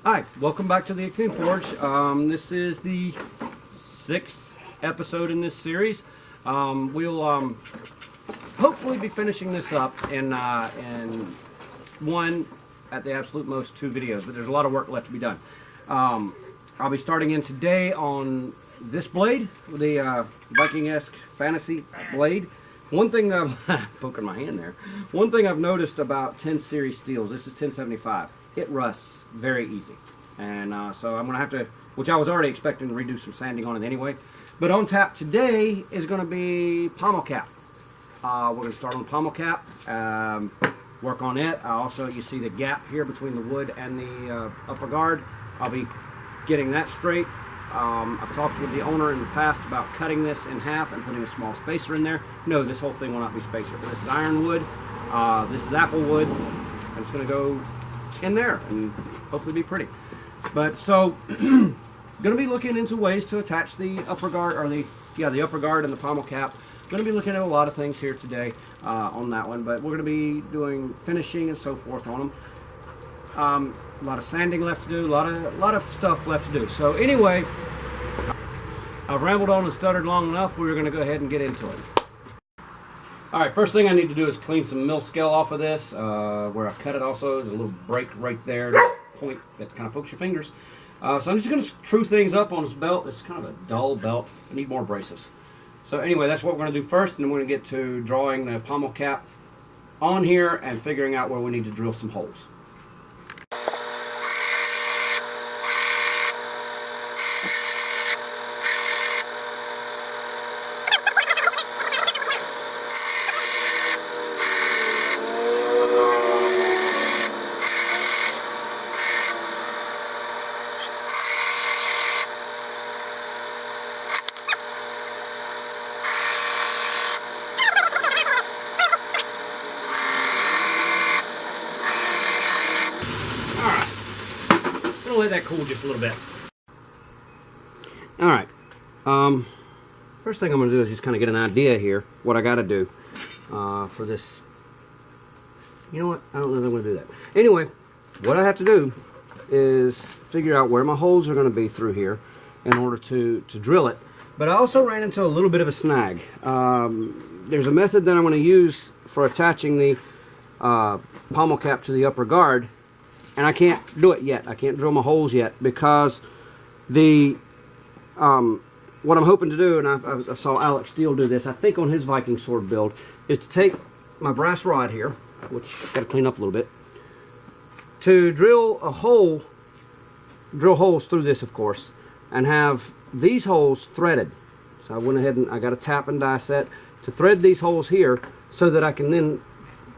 Hi, welcome back to the Clean Forge. This is the 6th episode in this series. We'll hopefully be finishing this up in one, at the absolute most, 2 videos, but there's a lot of work left to be done. I'll be starting in today on this blade, the Vikingesk Fantasy blade. One thing I've poking my hand there. One thing I've noticed about 10 series steels, this is 1075. It rusts very easy, and so I'm going to have to, which I was already expecting to redo some sanding on it anyway. But on tap today is going to be pommel cap. We're going to start on pommel cap, work on it. Also, you see the gap here between the wood and the upper guard. I'll be getting that straight. I've talked with the owner in the past about cutting this in half and putting a small spacer in there. No, this whole thing will not be spacer. This is ironwood, this is apple wood, and it's going to go in there and hopefully be pretty. But so going to be looking into ways to attach the upper guard, or the upper guard and the pommel cap. Going to be looking at a lot of things here today on that one, but we're going to be doing finishing and so forth on them. A lot of sanding left to do, a lot of stuff left to do. So anyway, I've rambled on and stuttered long enough. We're going to go ahead and get into it. Alright, first thing I need to do is clean some mill scale off of this. Where I cut it also, there's a little break right there, the point that kind of pokes your fingers. So I'm just going to true things up on this belt. It's kind of a dull belt. I need more abrasives. So anyway, that's what we're going to do first, and then we're going to get to drawing the pommel cap on here and figuring out where we need to drill some holes. Let that cool just a little bit. Alright, first thing I'm going to do is just kind of get an idea here what I got to do for this. You know what, I don't know if I'm going to do that. Anyway, what I have to do is figure out where my holes are going to be through here in order to drill it. But I also ran into a little bit of a snag. There's a method that I'm going to use for attaching the pommel cap to the upper guard, and I can't do it yet. I can't drill my holes yet because the what I'm hoping to do, and I saw Alex Steele do this, I think on his Viking sword build, is to take my brass rod here, which I've got to clean up a little bit, to drill a hole, drill holes through this, of course, and have these holes threaded. So I went ahead and I got a tap and die set to thread these holes here so that I can then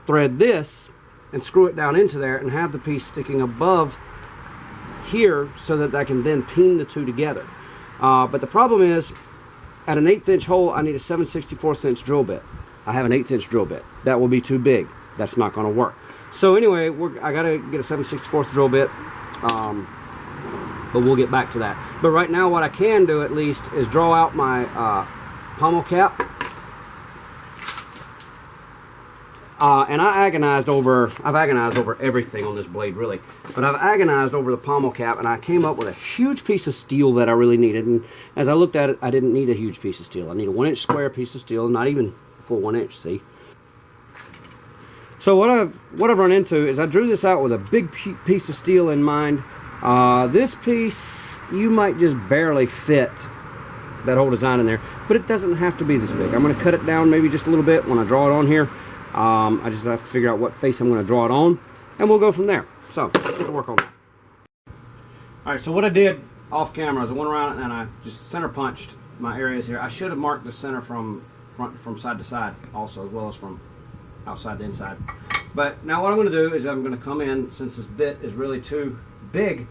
thread this and screw it down into there and have the piece sticking above here so that I can then pin the two together. But the problem is, at an 1/8 inch hole, I need a 7/64 inch drill bit. I have an 1/8 inch drill bit. That will be too big. That's not going to work. So anyway, I got to get a 7/64 drill bit, but we'll get back to that. But right now, what I can do at least is draw out my pommel cap. And I've agonized over everything on this blade, really. But I've agonized over the pommel cap, and I came up with a huge piece of steel that I really needed. And as I looked at it, I didn't need a huge piece of steel. I need a 1 inch square piece of steel, not even a full 1 inch, see? So what I've run into is I drew this out with a big piece of steel in mind. This piece, you might just barely fit that whole design in there, but it doesn't have to be this big. I'm going to cut it down maybe just a little bit when I draw it on here. I just have to figure out what face I'm going to draw it on, and we'll go from there. So, let's get to work on that. Alright, so what I did off camera is I went around and I just center punched my areas here. I should have marked the center from side to side also, as well as from outside to inside. But now what I'm going to do is I'm going to come in, since this bit is really too big,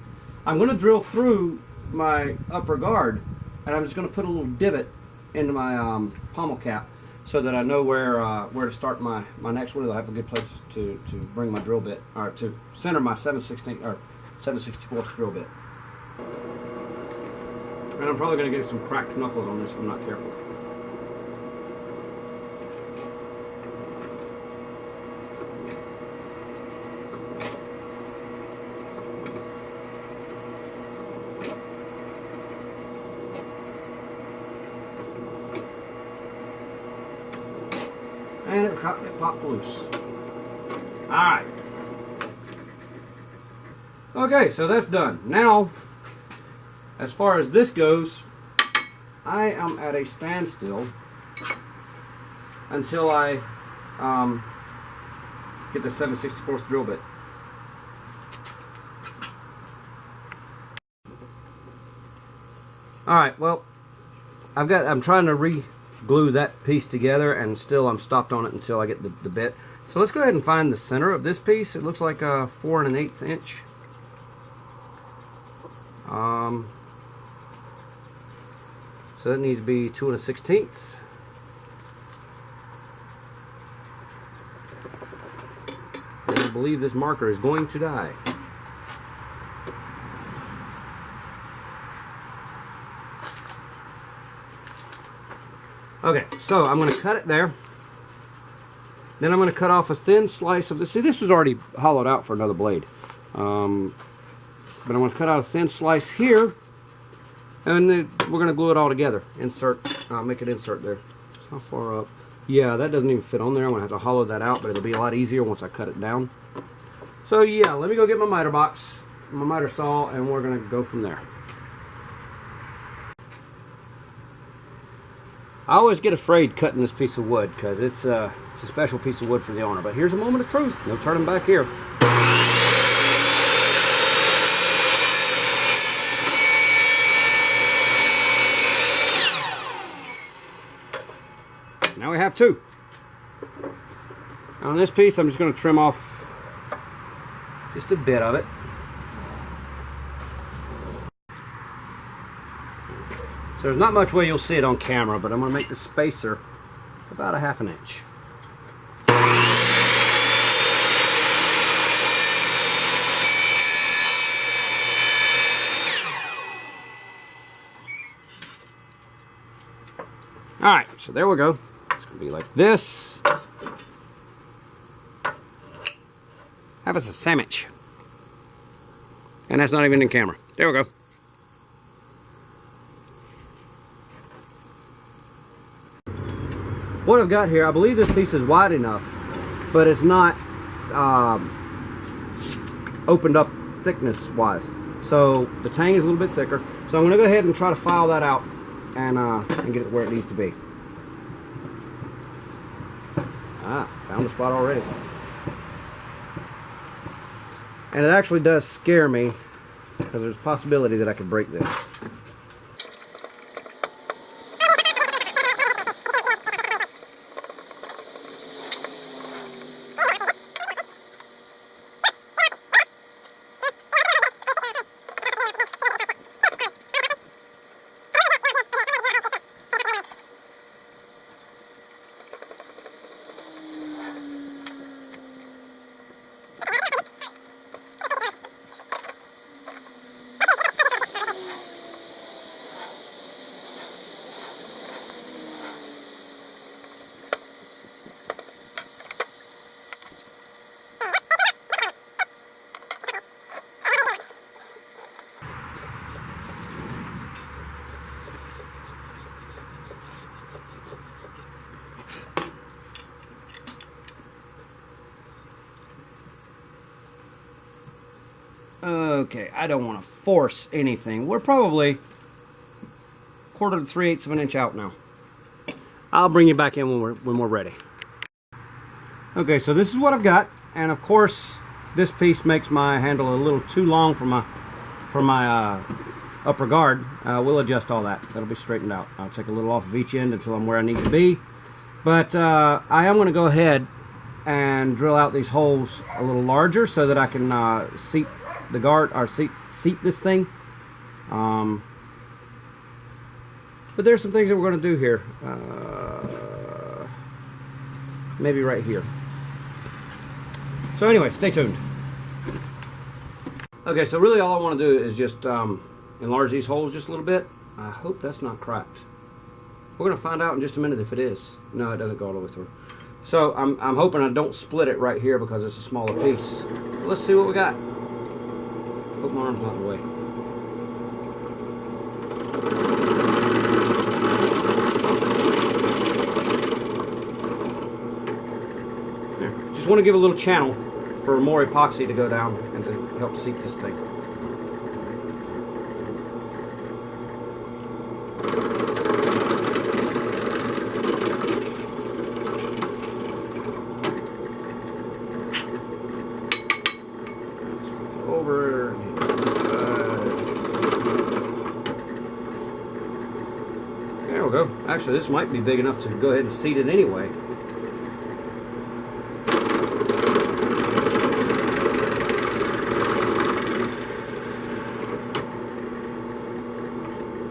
I'm going to drill through my upper guard, and I'm just going to put a little divot into my pommel cap, so that I know where to start my next one. I'll have a good place to bring my drill bit, or to center my 7/16 or 7/64 drill bit. And I'm probably going to get some cracked knuckles on this if I'm not careful. it popped loose. Alright. Okay, so that's done. Now, as far as this goes, I am at a standstill until I get the 7/64 drill bit. Alright, well, I'm trying to re-glue that piece together, and still I'm stopped on it until I get the bit. So let's go ahead and find the center of this piece. It looks like a 4 1/8 inch. So that needs to be 2 1/16. And I believe this marker is going to die. Okay, so I'm going to cut it there. Then I'm going to cut off a thin slice of this. See, this was already hollowed out for another blade. But I'm going to cut out a thin slice here. And then we're going to glue it all together. Insert, make it insert there. How far up? Yeah, that doesn't even fit on there. I'm going to have to hollow that out, but it'll be a lot easier once I cut it down. So yeah, let me go get my miter box, my miter saw, and we're going to go from there. I always get afraid cutting this piece of wood because it's a special piece of wood for the owner. But here's a moment of truth. No turning back here. Now we have two. On this piece, I'm just going to trim off just a bit of it. So there's not much way you'll see it on camera, but I'm going to make the spacer about a 1/2 inch. Alright, so there we go. It's going to be like this. Have us a sandwich. And that's not even in camera. There we go. What I've got here, I believe this piece is wide enough, but it's not opened up thickness wise. So the tang is a little bit thicker. So I'm going to go ahead and try to file that out and get it where it needs to be. Ah, found the spot already. And it actually does scare me because there's a possibility that I could break this. Okay, I don't want to force anything. We're probably 1/4 to 3/8 of an inch out now. I'll bring you back in when we're ready. Okay, so this is what I've got, and of course this piece makes my handle a little too long for my upper guard. We'll adjust all that. That'll be straightened out. I'll take a little off of each end until I'm where I need to be. But I am going to go ahead and drill out these holes a little larger so that I can seat the guard or seat this thing. But there's some things that we're going to do here. Maybe right here. So anyway, stay tuned. Okay, so really all I want to do is just enlarge these holes just a little bit. I hope that's not cracked. We're going to find out in just a minute if it is. No, it doesn't go all the way through. So I'm hoping I don't split it right here because it's a smaller piece. But let's see what we got. Hope my arm's not in the way. Just want to give a little channel for more epoxy to go down and to help seat this thing. Over this side. There we go. Actually, this might be big enough to go ahead and seat it anyway.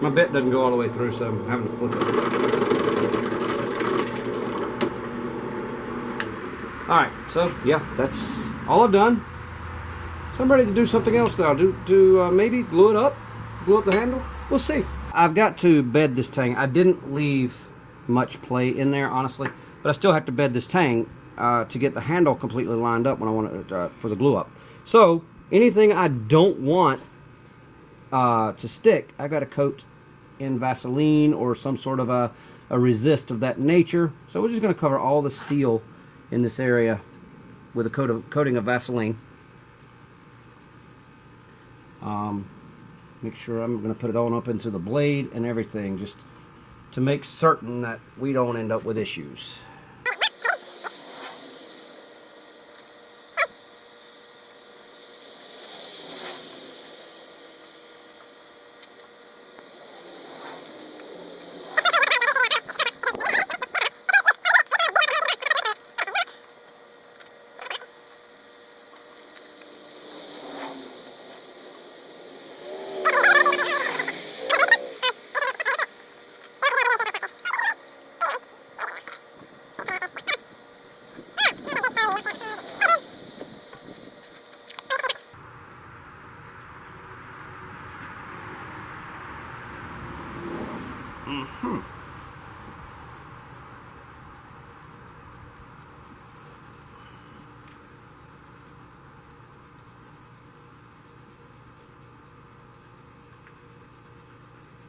My bit doesn't go all the way through, so I'm having to flip it. Alright, so yeah, that's all I've done. So I'm ready to do something else now. Maybe glue it up? Glue up the handle? We'll see. I've got to bed this tang. I didn't leave much play in there, honestly, but I still have to bed this tang to get the handle completely lined up when I want it for the glue up. So anything I don't want to stick, I got to coat in Vaseline or some sort of a resist of that nature. So we're just going to cover all the steel in this area with a coating of Vaseline. Make sure I'm going to put it on up into the blade and everything, just to make certain that we don't end up with issues.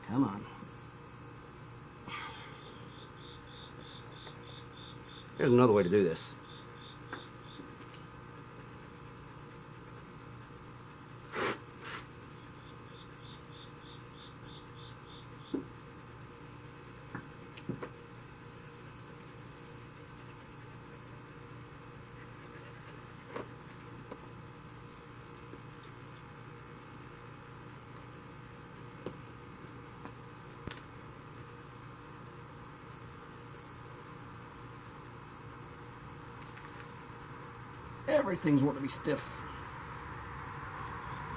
Come on. Here's another way to do this. Everything's want to be stiff.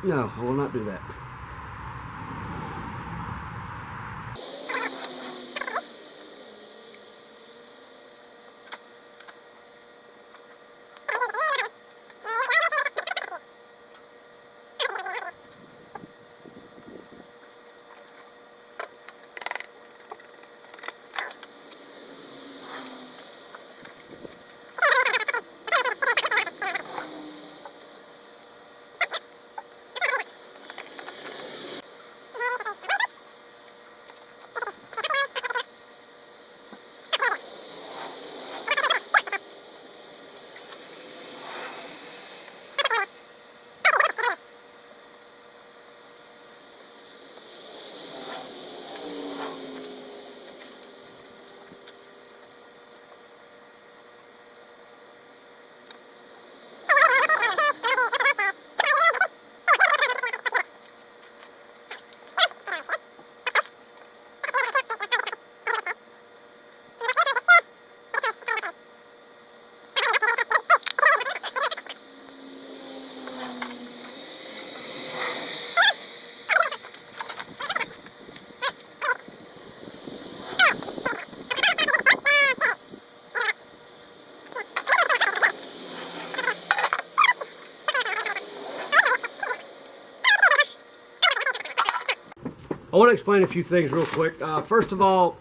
No, I will not do that. I want to explain a few things real quick. First of all,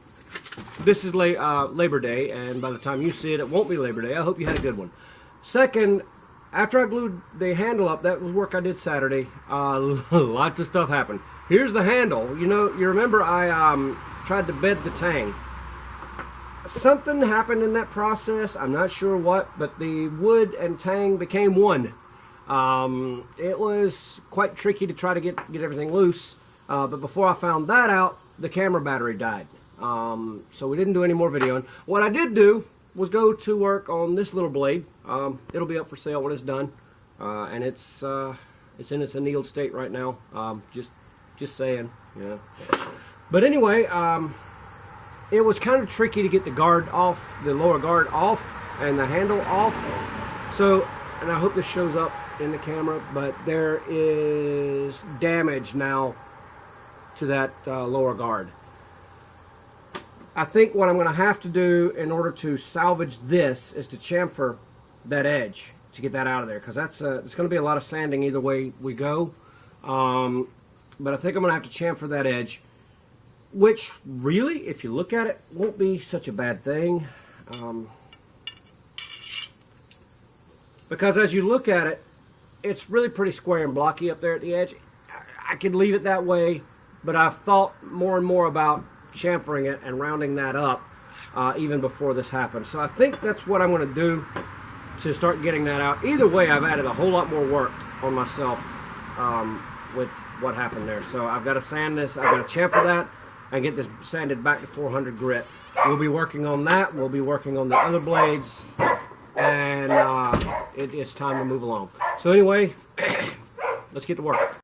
this is Labor Day, and by the time you see it, it won't be Labor Day. I hope you had a good one. Second, after I glued the handle up, that was work I did Saturday. Lots of stuff happened. Here's the handle. You know, you remember I tried to bed the tang. something happened in that process. I'm not sure what, but the wood and tang became one. It was quite tricky to try to get everything loose, but before I found that out, the camera battery died. So we didn't do any more videoing. What I did do was go to work on this little blade. It'll be up for sale when it's done, and it's in its annealed state right now. Just saying, yeah. But anyway, it was kind of tricky to get the guard off, the lower guard off, and the handle off. So, and I hope this shows up in the camera, but there is damage now to that lower guard. I think what I'm going to have to do in order to salvage this is to chamfer that edge to get that out of there, because that's it's going to be a lot of sanding either way we go. But I think I'm going to have to chamfer that edge, which really, if you look at it, won't be such a bad thing. Because as you look at it, it's really pretty square and blocky up there at the edge. I could leave it that way, but I've thought more and more about chamfering it and rounding that up even before this happened. So I think that's what I'm going to do to start getting that out. Either way, I've added a whole lot more work on myself with what happened there. So I've got to sand this, I've got to chamfer that, and get this sanded back to 400 grit. We'll be working on that. We'll be working on the other blades, and it's time to move along. So anyway, let's get to work.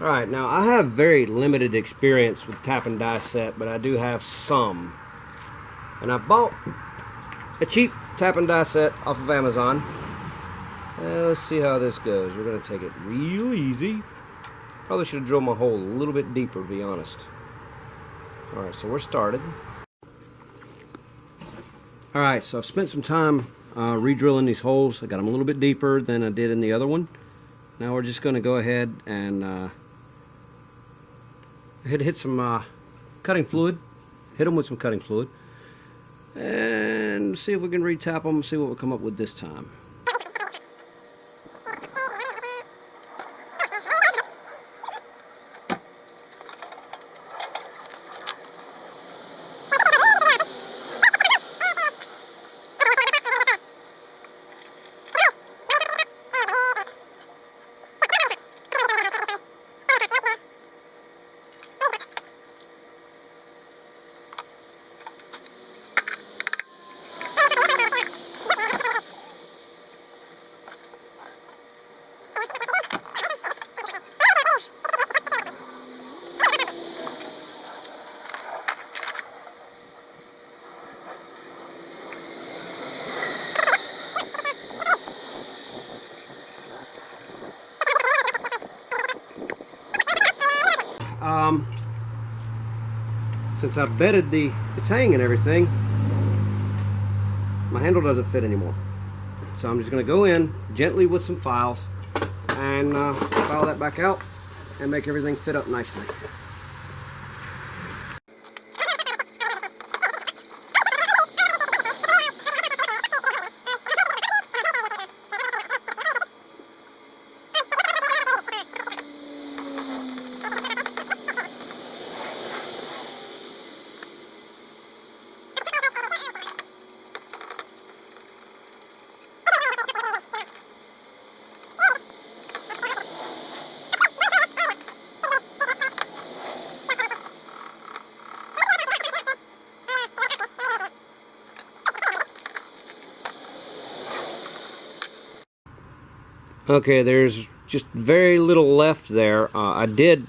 Alright, now I have very limited experience with tap and die set, but I do have some. And I bought a cheap tap and die set off of Amazon. Let's see how this goes. We're going to take it real easy. Probably should have drilled my hole a little bit deeper, to be honest. Alright, so we're started. Alright, so I've spent some time re-drilling these holes. I got them a little bit deeper than I did in the other one. Now we're just going to go ahead and hit some cutting fluid. Hit them with some cutting fluid. And see if we can re-tap them, see what we come up with this time. Since I've bedded the tang and everything, my handle doesn't fit anymore. So I'm just going to go in gently with some files and file that back out and make everything fit up nicely. Okay, there's just very little left there. I did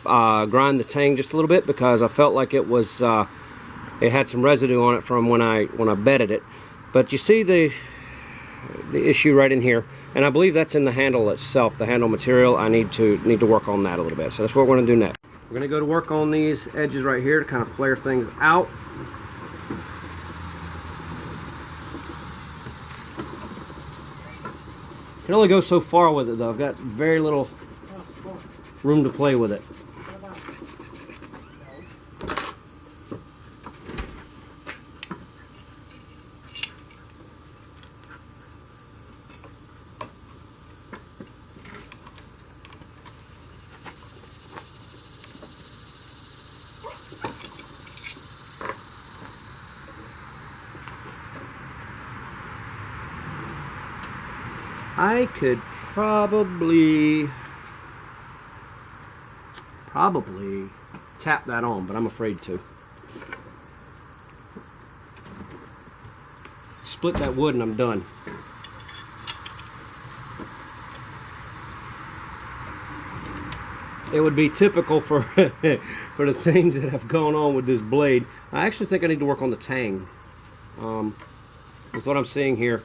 grind the tang just a little bit because I felt like it was it had some residue on it from when I bedded it. But you see the issue right in here, and I believe that's in the handle itself, the handle material. I need to work on that a little bit. So that's what we're going to do next. We're going to go to work on these edges right here to kind of flare things out. Can only go so far with it though. I've got very little room to play with it. I could probably tap that on, but I'm afraid to. Split that wood and I'm done. It would be typical for for the things that have gone on with this blade. I actually think I need to work on the tang. With what I'm seeing here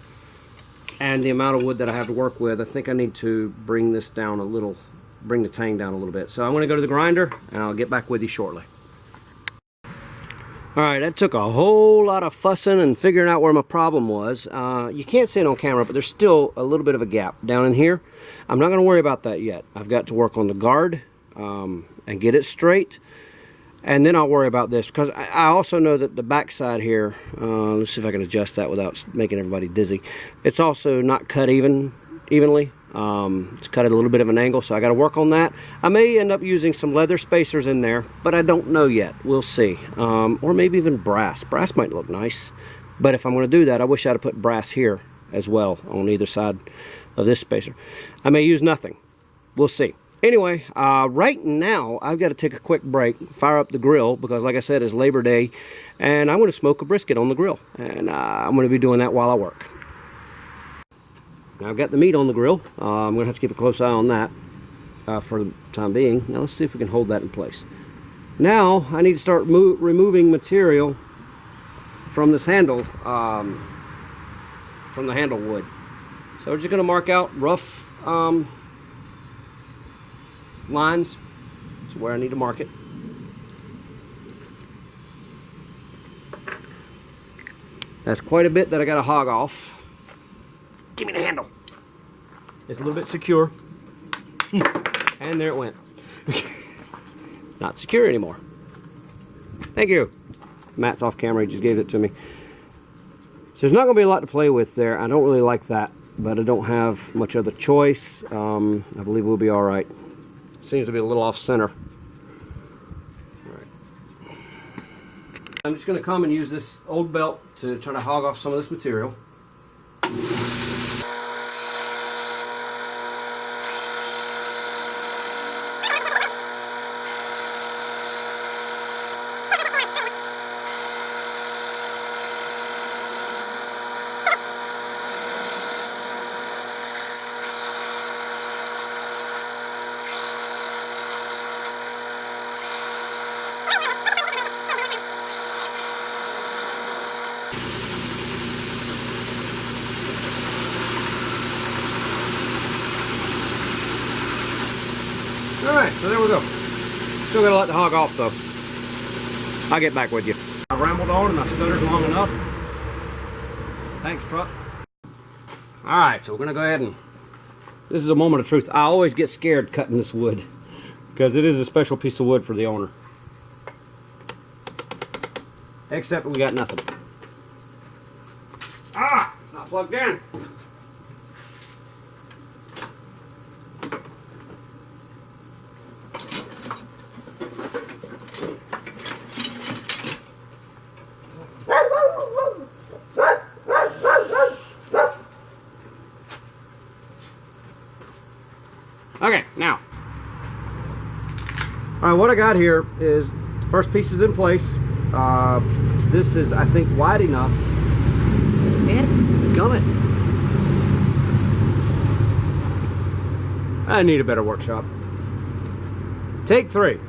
and the amount of wood that I have to work with, I think I need to bring this down a little, bring the tang down a little bit. So I'm going to go to the grinder and I'll get back with you shortly. Alright, that took a whole lot of fussing and figuring out where my problem was. You can't see it on camera, but there's still a little bit of a gap down in here. I'm not going to worry about that yet. I've got to work on the guard and get it straight. And then I'll worry about this, because I also know that the back side here, let's see if I can adjust that without making everybody dizzy. It's also not cut evenly. It's cut at a little bit of an angle, so I got to work on that. I may end up using some leather spacers in there, but I don't know yet. We'll see. Or maybe even brass. Brass might look nice, but if I'm going to do that, I wish I'd have put brass here as well on either side of this spacer. I may use nothing. We'll see. Anyway, right now I've got to take a quick break, fire up the grill, because like I said, it's Labor Day, and I'm going to smoke a brisket on the grill, and I'm going to be doing that while I work. Now I've got the meat on the grill. I'm going to have to keep a close eye on that for the time being. Now let's see if we can hold that in place. Now I need to start removing material from this handle, from the handle wood. So we're just going to mark out rough lines to where I need to mark it. That's quite a bit that I got to hog off. Give me the handle. It's a little bit secure. And there it went. Not secure anymore. Thank you. Matt's off camera, he just gave it to me. So there's not going to be a lot to play with there. I don't really like that, but I don't have much other choice. I believe we'll be alright. Seems to be a little off center. Right. I'm just going to come and use this old belt to try to hog off some of this material. Alright, so there we go. Still got a lot to hog off though. I'll get back with you. I've rambled on and I've stuttered long enough. Thanks, truck. Alright, so we're going to go ahead and... This is a moment of truth. I always get scared cutting this wood, because it is a special piece of wood for the owner. Except we got nothing. Ah! It's not plugged in. Okay, now. Alright, what I got here is the first piece is in place. This is, I think, wide enough. Gummit. I need a better workshop. Take 3.